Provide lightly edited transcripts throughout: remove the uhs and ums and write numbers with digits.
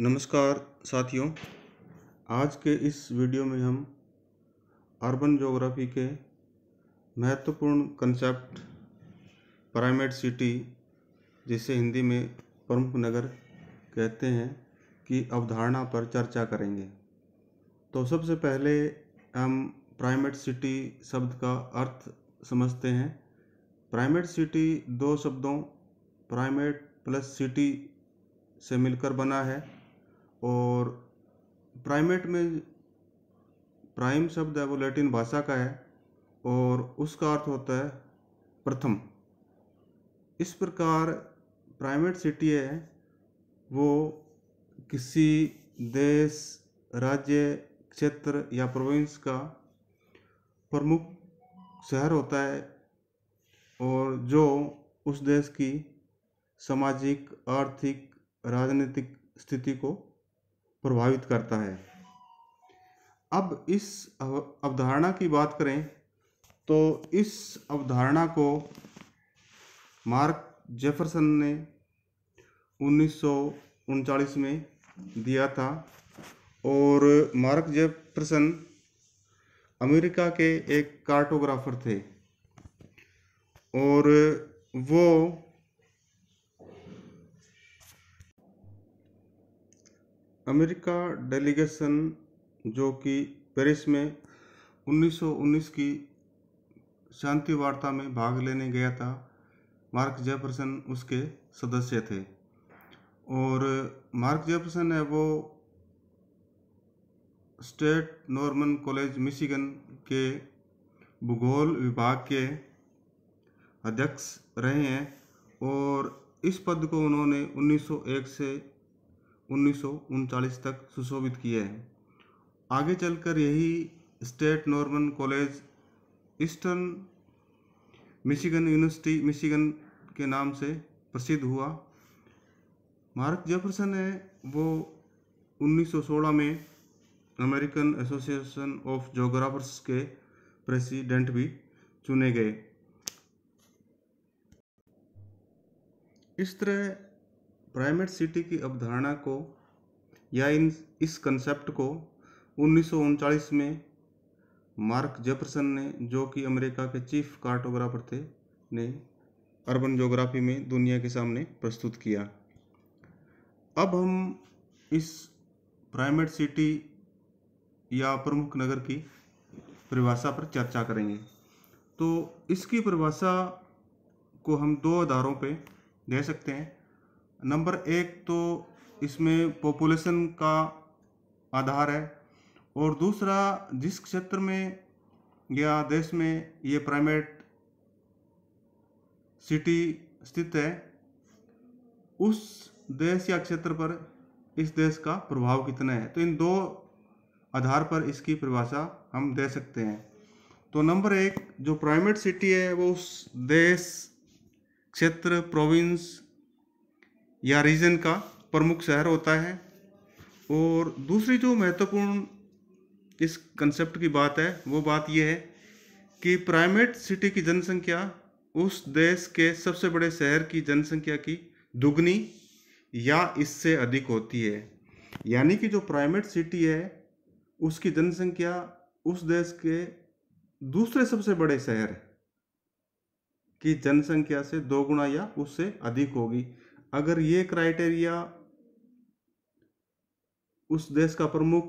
नमस्कार साथियों। आज के इस वीडियो में हम अर्बन ज्योग्राफी के महत्वपूर्ण कंसेप्ट प्राइमेट सिटी, जिसे हिंदी में प्रमुख नगर कहते हैं, की अवधारणा पर चर्चा करेंगे। तो सबसे पहले हम प्राइमेट सिटी शब्द का अर्थ समझते हैं। प्राइमेट सिटी दो शब्दों प्राइमेट प्लस सिटी से मिलकर बना है और प्राइमेट में प्राइम शब्द है वो लैटिन भाषा का है और उसका अर्थ होता है प्रथम। इस प्रकार प्राइमेट सिटी है वो किसी देश, राज्य, क्षेत्र या प्रोविंस का प्रमुख शहर होता है और जो उस देश की सामाजिक, आर्थिक, राजनीतिक स्थिति को प्रभावित करता है। अब इस अवधारणा की बात करें तो इस अवधारणा को मार्क जेफरसन ने 1939 में दिया था और मार्क जेफरसन अमेरिका के एक कार्टोग्राफर थे और वो अमेरिका डेलीगेशन जो कि पेरिस में 1919 की शांति वार्ता में भाग लेने गया था, मार्क जेफरसन उसके सदस्य थे। और मार्क जेफरसन है वो स्टेट नॉर्मन कॉलेज मिशिगन के भूगोल विभाग के अध्यक्ष रहे हैं और इस पद को उन्होंने 1901 से 1939 तक सुशोभित किया है। आगे चलकर यही state Norman college eastern Michigan university Michigan के नाम से प्रसिद्ध हुआ। मार्क जेफरसन है वो 1916 में अमेरिकन एसोसिएशन ऑफ ज्योग्राफर्स के प्रेसिडेंट भी चुने गए। इस तरह प्राइमेट सिटी की अवधारणा को या इस कंसेप्ट को 1939 में मार्क जेफरसन ने, जो कि अमेरिका के चीफ कार्टोग्राफर थे, ने अर्बन ज्योग्राफी में दुनिया के सामने प्रस्तुत किया। अब हम इस प्राइमेट सिटी या प्रमुख नगर की परिभाषा पर चर्चा करेंगे। तो इसकी परिभाषा को हम दो आधारों पे दे सकते हैं। नंबर एक तो इसमें पॉपुलेशन का आधार है और दूसरा जिस क्षेत्र में या देश में ये प्राइमेट सिटी स्थित है उस देश या क्षेत्र पर इस देश का प्रभाव कितना है। तो इन दो आधार पर इसकी परिभाषा हम दे सकते हैं। तो नंबर एक, जो प्राइमेट सिटी है वो उस देश, क्षेत्र, प्रोविंस या रीजन का प्रमुख शहर होता है। और दूसरी जो महत्वपूर्ण इस कंसेप्ट की बात है वो बात यह है कि प्राइमेट सिटी की जनसंख्या उस देश के सबसे बड़े शहर की जनसंख्या की दुगनी या इससे अधिक होती है। यानी कि जो प्राइमेट सिटी है उसकी जनसंख्या उस देश के दूसरे सबसे बड़े शहर की जनसंख्या से 2 गुना या उससे अधिक होगी। अगर ये क्राइटेरिया उस देश का प्रमुख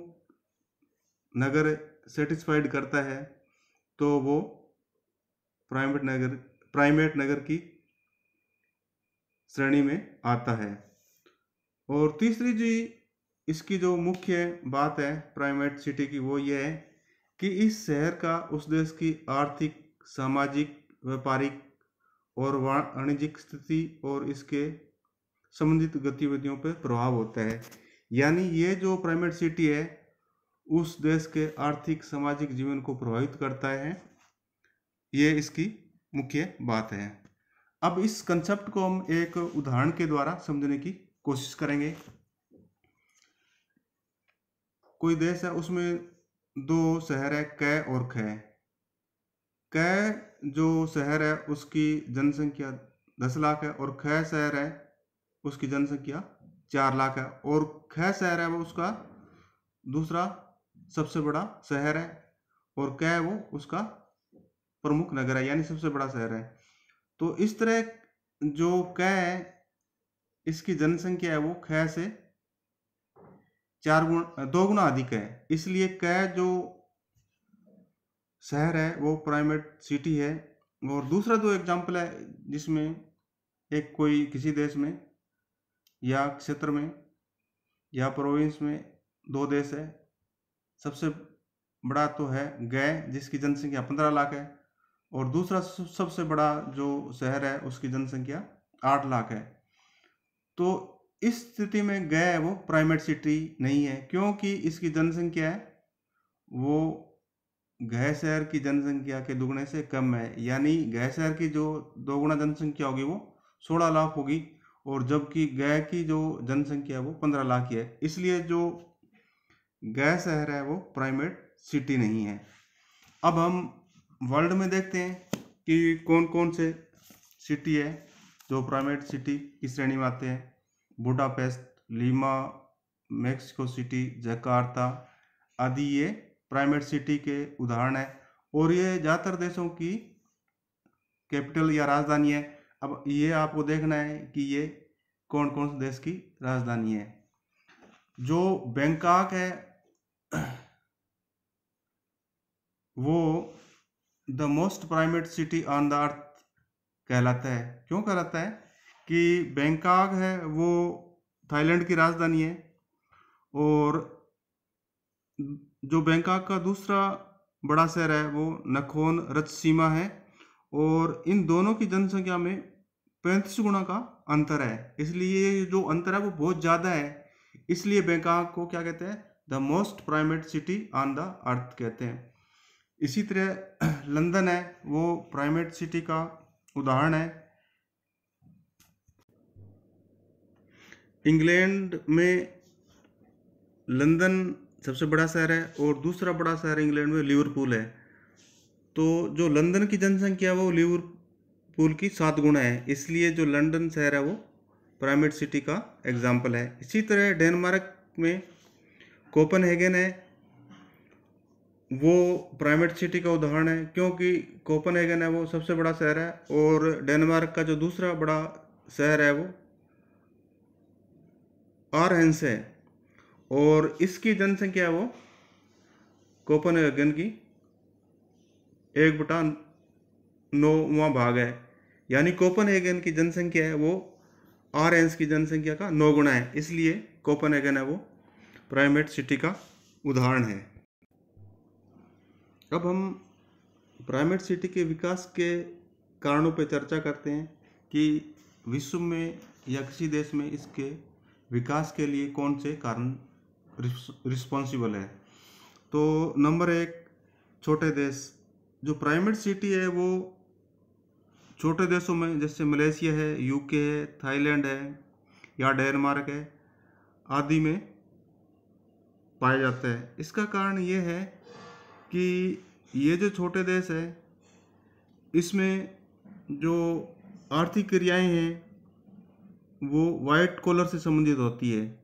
नगर सेटिस्फाइड करता है तो वो प्राइमेट नगर की श्रेणी में आता है। और तीसरी जी इसकी जो मुख्य बात है प्राइमेट सिटी की वो ये है कि इस शहर का उस देश की आर्थिक, सामाजिक, व्यापारिक और वाणिज्यिक स्थिति और इसके संबंधित गतिविधियों पर प्रभाव होता है। यानी ये जो प्राइमेट सिटी है उस देश के आर्थिक, सामाजिक जीवन को प्रभावित करता है। ये इसकी मुख्य बात है। अब इस कंसेप्ट को हम एक उदाहरण के द्वारा समझने की कोशिश करेंगे। कोई देश है उसमें दो शहर है, कै और खै। कै जो शहर है उसकी जनसंख्या 10 लाख है और खै शहर है उसकी जनसंख्या 4 लाख है, और ख शहर है वो उसका दूसरा सबसे बड़ा शहर है, और क है वो उसका प्रमुख नगर है, यानी सबसे बड़ा शहर है। तो इस तरह जो क है इसकी जनसंख्या है वो ख से 2 गुना अधिक है, इसलिए क जो शहर है वो प्राइमेट सिटी है। और दूसरा जो एग्जाम्पल है जिसमें एक कोई किसी देश में या क्षेत्र में या प्रोविंस में 2 देश है, सबसे बड़ा तो है गया जिसकी जनसंख्या 15 लाख है, और दूसरा सबसे बड़ा जो शहर है उसकी जनसंख्या 8 लाख है। तो इस स्थिति में गया वो प्राइमेट सिटी नहीं है, क्योंकि इसकी जनसंख्या है वो गया शहर की जनसंख्या के दुगने से कम है, यानी गया शहर की जो 2 गुना जनसंख्या होगी वो 16 लाख होगी, और जबकि गया की जो जनसंख्या है वो 15 लाख की है, इसलिए जो गया शहर है वो प्राइमेट सिटी नहीं है। अब हम वर्ल्ड में देखते हैं कि कौन कौन से सिटी है जो प्राइमेट सिटी की श्रेणी में आते हैं। Budapest, Lima, Mexico city, Jakarta आदि ये प्राइमेट सिटी के उदाहरण है, और ये ज़्यादातर देशों की कैपिटल या राजधानी है। अब ये आपको देखना है कि ये कौन कौन से देश की राजधानी है। जो बैंकॉक है वो the most primate city on the earth कहलाता है। क्यों कहलाता है कि बैंकॉक है वो थाईलैंड की राजधानी है, और जो बैंकॉक का दूसरा बड़ा शहर है वो नखोन रचसीमा है, और इन दोनों की जनसंख्या में 35 गुना का अंतर है, इसलिए जो अंतर है वो बहुत ज़्यादा है, इसलिए बैंकॉक को क्या कहते हैं, the most primate city on the earth कहते हैं। इसी तरह लंदन है वो प्राइमेट सिटी का उदाहरण है। इंग्लैंड में लंदन सबसे बड़ा शहर है, और दूसरा बड़ा शहर इंग्लैंड में लिवरपूल है। तो जो लंदन की जनसंख्या वो लिवरपूल की 7 गुना है, इसलिए जो लंदन शहर है वो प्राइमेट सिटी का एग्जाम्पल है। इसी तरह डेनमार्क में कोपेनहेगन है वो प्राइमेट सिटी का उदाहरण है, क्योंकि कोपेनहेगन है वो सबसे बड़ा शहर है, और डेनमार्क का जो दूसरा बड़ा शहर है वो आरहेंस है, और इसकी जनसंख्या वो कोपेनहेगन की 1/9वां भाग है, यानी कोपेनहेगन की जनसंख्या है वो आरहेंस की जनसंख्या का 9 गुना है, इसलिए कोपेनहेगन है वो प्राइमेट सिटी का उदाहरण है। अब हम प्राइमेट सिटी के विकास के कारणों पर चर्चा करते हैं कि विश्व में या किसी देश में इसके विकास के लिए कौन से कारण रिस्पॉन्सिबल है। तो नंबर 1, छोटे देश। जो प्राइमेट सिटी है वो छोटे देशों में जैसे मलेशिया है, यूके है, थाईलैंड है या डेनमार्क है आदि में पाया जाता है। इसका कारण ये है कि ये जो छोटे देश है इसमें जो आर्थिक क्रियाएं हैं वो वाइट कॉलर से संबंधित होती है,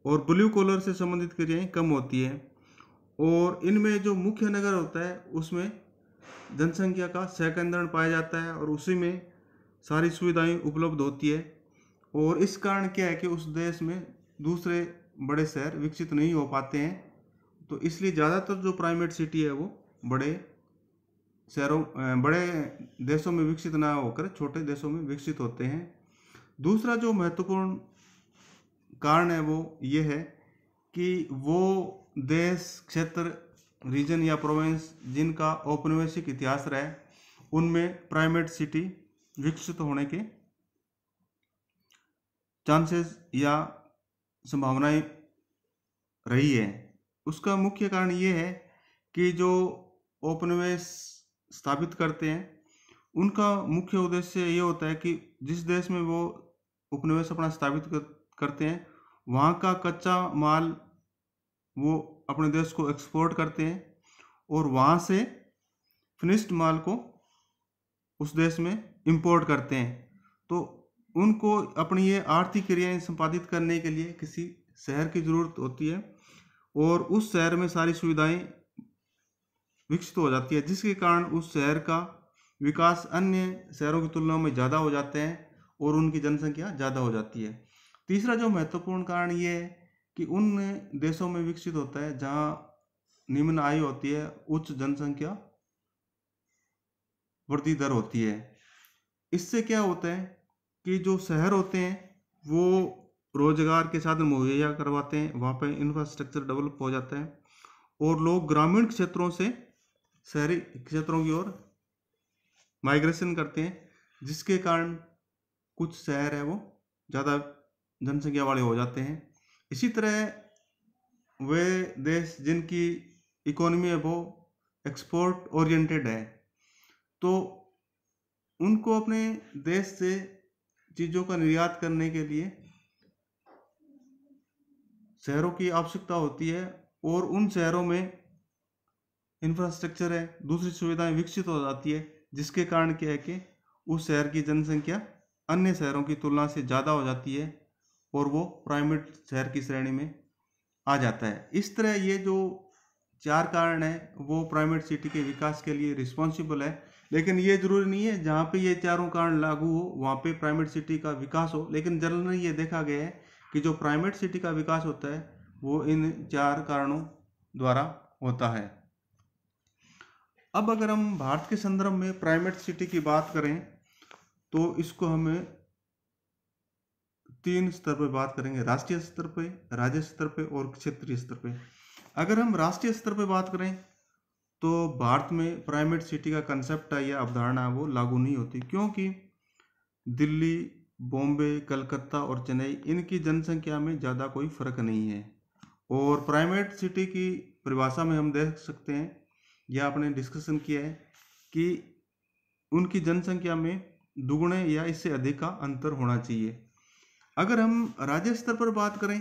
और ब्लू कॉलर से संबंधित क्रियाएं कम होती है, और इनमें जो मुख्य नगर होता है उसमें जनसंख्या का सैकंदरण पाया जाता है, और उसी में सारी सुविधाएं उपलब्ध होती है। और इस कारण क्या है कि उस देश में दूसरे बड़े शहर विकसित नहीं हो पाते हैं, तो इसलिए ज़्यादातर जो प्राइमेट सिटी है वो बड़े देशों में विकसित ना होकर छोटे देशों में विकसित होते हैं। दूसरा जो महत्वपूर्ण कारण है वो ये है कि वो देश, क्षेत्र, रीजन या प्रोविंस जिनका औपनिवेशिक इतिहास रहा है उनमें प्राइमेट सिटी विकसित होने के चांसेस या संभावनाएं रही है। उसका मुख्य कारण ये है कि जो औपनिवेश स्थापित करते हैं उनका मुख्य उद्देश्य ये होता है कि जिस देश में वो उपनिवेश अपना स्थापित करते हैं वहाँ का कच्चा माल वो अपने देश को एक्सपोर्ट करते हैं, और वहाँ से फिनिश्ड माल को उस देश में इंपोर्ट करते हैं। तो उनको अपनी ये आर्थिक क्रियाएं संपादित करने के लिए किसी शहर की ज़रूरत होती है और उस शहर में सारी सुविधाएं विकसित हो जाती है, जिसके कारण उस शहर का विकास अन्य शहरों की तुलना में ज़्यादा हो जाते हैं और उनकी जनसंख्या ज़्यादा हो जाती है। तीसरा जो महत्वपूर्ण कारण ये है कि उन देशों में विकसित होता है जहाँ निम्न आय होती है, उच्च जनसंख्या वृद्धि दर होती है। इससे क्या होता है कि जो शहर होते हैं वो रोजगार के साधन मुहैया करवाते हैं, वहाँ पे इंफ्रास्ट्रक्चर डेवलप हो जाता है और लोग ग्रामीण क्षेत्रों से शहरी क्षेत्रों की ओर माइग्रेशन करते हैं, जिसके कारण कुछ शहर है वो ज़्यादा जनसंख्या वाले हो जाते हैं। इसी तरह वे देश जिनकी इकोनॉमी है वो एक्सपोर्ट ओरिएंटेड है, तो उनको अपने देश से चीज़ों का निर्यात करने के लिए शहरों की आवश्यकता होती है और उन शहरों में इंफ्रास्ट्रक्चर है, दूसरी सुविधाएं विकसित हो जाती है, जिसके कारण क्या है कि उस शहर की जनसंख्या अन्य शहरों की तुलना से ज़्यादा हो जाती है और वो प्राइमेट शहर की श्रेणी में आ जाता है। इस तरह ये जो 4 कारण है वो प्राइमेट सिटी के विकास के लिए रिस्पॉन्सिबल है, लेकिन ये जरूरी नहीं है जहाँ पे ये चारों कारण लागू हो वहाँ पे प्राइमेट सिटी का विकास हो। लेकिन जनरली ये देखा गया है कि जो प्राइमेट सिटी का विकास होता है वो इन 4 कारणों द्वारा होता है। अब अगर हम भारत के संदर्भ में प्राइमेट सिटी की बात करें तो इसको हमें 3 स्तर पर बात करेंगे, राष्ट्रीय स्तर पे, राज्य स्तर पे और क्षेत्रीय स्तर पे। अगर हम राष्ट्रीय स्तर पे बात करें तो भारत में प्राइमेट सिटी का कंसेप्ट है या अवधारणा वो लागू नहीं होती, क्योंकि दिल्ली, बॉम्बे, कलकत्ता और चेन्नई इनकी जनसंख्या में ज़्यादा कोई फर्क नहीं है और प्राइमेट सिटी की परिभाषा में हम देख सकते हैं या आपने डिस्कशन किया है कि उनकी जनसंख्या में दुगुने या इससे अधिक का अंतर होना चाहिए। अगर हम राज्य स्तर पर बात करें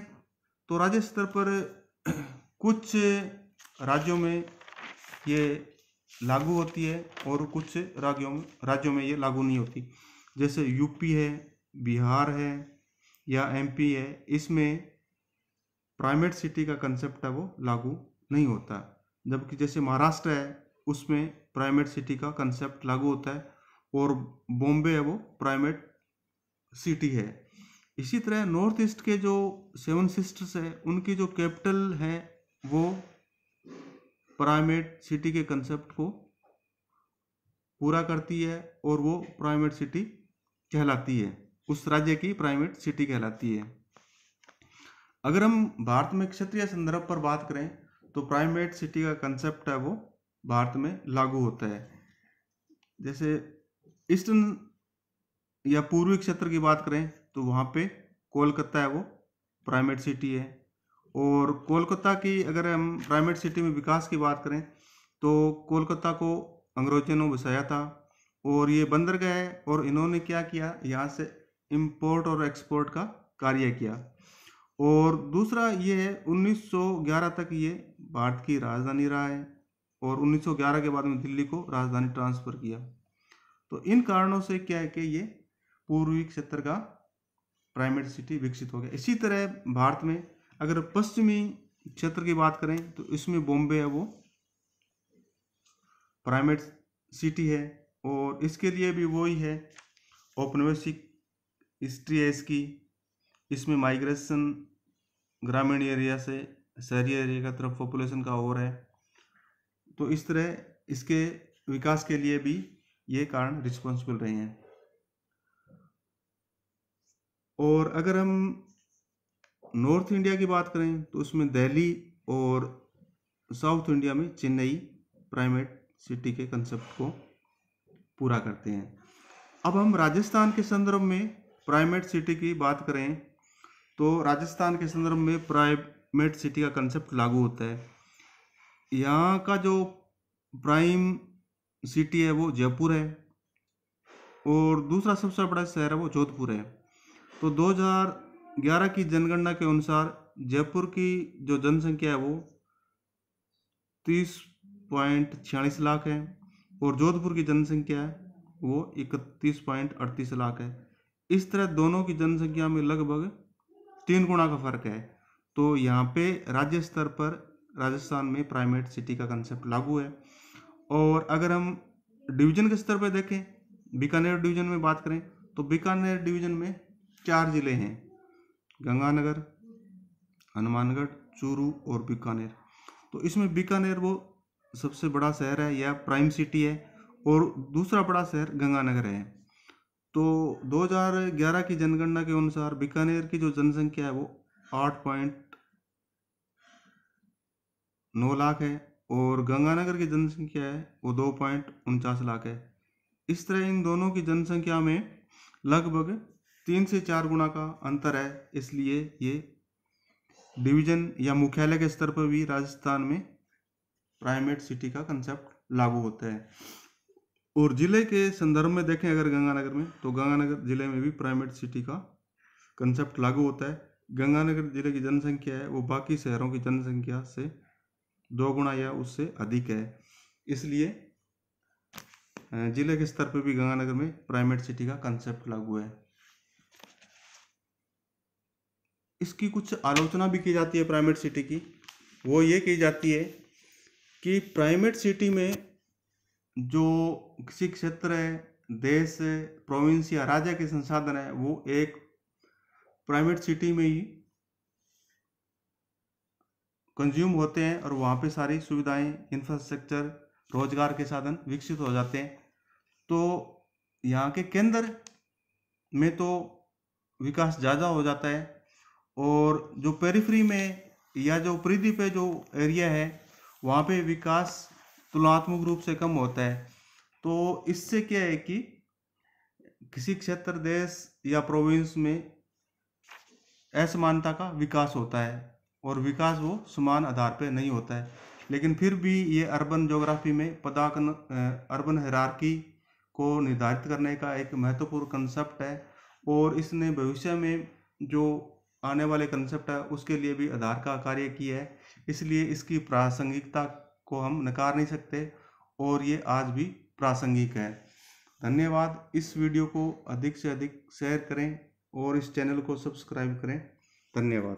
तो राज्य स्तर पर कुछ राज्यों में ये लागू होती है और कुछ राज्यों में ये लागू नहीं होती। जैसे यूपी है, बिहार है या एमपी है, इसमें प्राइमेट सिटी का कंसेप्ट है वो लागू नहीं होता। जबकि जैसे महाराष्ट्र है उसमें प्राइमेट सिटी का कंसेप्ट लागू होता है और बॉम्बे है वो प्राइमेट सिटी है। इसी तरह नॉर्थ ईस्ट के जो 7 सिस्टर्स है उनकी जो कैपिटल है वो प्राइमेट सिटी के कंसेप्ट को पूरा करती है और वो प्राइमेट सिटी कहलाती है, उस राज्य की प्राइमेट सिटी कहलाती है। अगर हम भारत में क्षेत्रीय संदर्भ पर बात करें तो प्राइमेट सिटी का कंसेप्ट है वो भारत में लागू होता है। जैसे ईस्टर्न या पूर्वी क्षेत्र की बात करें तो वहाँ पे कोलकाता है वो प्राइमेट सिटी है और कोलकाता की अगर हम प्राइमेट सिटी में विकास की बात करें तो कोलकाता को अंग्रेजों ने बसाया था और ये बंदरगाह है और इन्होंने क्या किया, यहाँ से इंपोर्ट और एक्सपोर्ट का कार्य किया। और दूसरा ये है 1911 तक ये भारत की राजधानी रहा है और 1911 के बाद में दिल्ली को राजधानी ट्रांसफ़र किया। तो इन कारणों से क्या है कि ये पूर्वी क्षेत्र का प्राइमेट सिटी विकसित हो गया। इसी तरह भारत में अगर पश्चिमी क्षेत्र की बात करें तो इसमें बॉम्बे है वो प्राइमेट सिटी है और इसके लिए भी वही है, औपनिवेशिक हिस्ट्री है इसकी। इसमें माइग्रेशन ग्रामीण एरिया से शहरी एरिया की तरफ पॉपुलेशन का और है, तो इस तरह इसके विकास के लिए भी ये कारण रिस्पॉन्सिबल रहे हैं। और अगर हम नॉर्थ इंडिया की बात करें तो उसमें दिल्ली और साउथ इंडिया में चेन्नई प्राइमेट सिटी के कंसेप्ट को पूरा करते हैं। अब हम राजस्थान के संदर्भ में प्राइमेट सिटी की बात करें तो राजस्थान के संदर्भ में प्राइमेट सिटी का कंसेप्ट लागू होता है। यहाँ का जो प्राइम सिटी है वो जयपुर है और दूसरा सबसे बड़ा शहर है वो जोधपुर है। तो 2011 की जनगणना के अनुसार जयपुर की जो जनसंख्या है वो 30.46 लाख है और जोधपुर की जनसंख्या है वो 31.38 लाख है। इस तरह दोनों की जनसंख्या में लगभग 3 गुना का फर्क है। तो यहाँ पे राज्य स्तर पर राजस्थान में प्राइमेट सिटी का कंसेप्ट लागू है। और अगर हम डिवीजन के स्तर पर देखें, बीकानेर डिवीजन में बात करें, तो बीकानेर डिवीजन में 4 जिले हैं, गंगानगर, हनुमानगढ़, चूरू और बीकानेर। तो इसमें बीकानेर वो सबसे बड़ा शहर है या प्राइम सिटी है, और दूसरा बड़ा शहर गंगानगर है। तो 2011 की जनगणना के अनुसार बीकानेर की जो जनसंख्या है वो 8.9 लाख है, और गंगानगर की जनसंख्या है वो 2.49 लाख है। इस तरह इन दोनों की जनसंख्या में लगभग 3 से 4 गुना का अंतर है। इसलिए ये डिवीजन या मुख्यालय के स्तर पर भी राजस्थान में प्राइमेट सिटी का कंसेप्ट लागू होता है। और जिले के संदर्भ में देखें अगर गंगानगर में, तो गंगानगर जिले में भी प्राइमेट सिटी का कंसेप्ट लागू होता है। गंगानगर जिले की जनसंख्या है वो बाकी शहरों की जनसंख्या से 2 गुना या उससे अधिक है। इसलिए जिले के स्तर पर भी गंगानगर में प्राइमेट सिटी का कंसेप्ट लागू है। इसकी कुछ आलोचना भी की जाती है प्राइमेट सिटी की। वो ये की जाती है कि प्राइमेट सिटी में जो किसी क्षेत्र है, देश है, प्रोविंस या राज्य के संसाधन है, वो एक प्राइवेट सिटी में ही कंज्यूम होते हैं और वहाँ पे सारी सुविधाएं, इंफ्रास्ट्रक्चर, रोजगार के साधन विकसित हो जाते हैं। तो यहाँ के केंद्र में तो विकास ज़्यादा हो जाता है, और जो पेरिफेरी में या जो परिधि पे जो एरिया है वहाँ पे विकास तुलनात्मक रूप से कम होता है। तो इससे क्या है कि किसी क्षेत्र, देश या प्रोविंस में असमानता का विकास होता है, और विकास वो समान आधार पे नहीं होता है। लेकिन फिर भी ये अर्बन ज्योग्राफी में पदांकन, अर्बन हायरार्की को निर्धारित करने का एक महत्वपूर्ण कंसेप्ट है, और इसने भविष्य में जो आने वाले कंसेप्ट है उसके लिए भी आधार का कार्य किया है। इसलिए इसकी प्रासंगिकता को हम नकार नहीं सकते, और ये आज भी प्रासंगिक है। धन्यवाद। इस वीडियो को अधिक से अधिक शेयर करें और इस चैनल को सब्सक्राइब करें। धन्यवाद।